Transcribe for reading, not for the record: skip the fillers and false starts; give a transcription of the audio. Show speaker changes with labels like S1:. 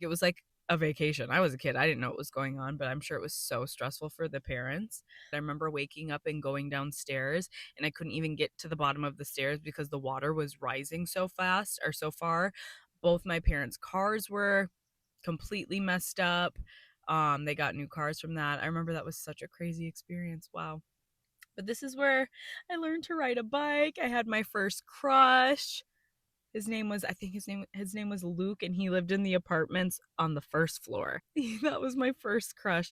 S1: It was like a vacation. I was a kid. I didn't know what was going on, but I'm sure it was so stressful for the parents. I remember waking up and going downstairs, and I couldn't even get to the bottom of the stairs because the water was rising so fast or so far. Both my parents' cars were completely messed up. They got new cars from that. I remember that was such a crazy experience. Wow. But this is where I learned to ride a bike. I had my first crush. I think his name was Luke, and he lived in the apartments on the first floor. That was my first crush.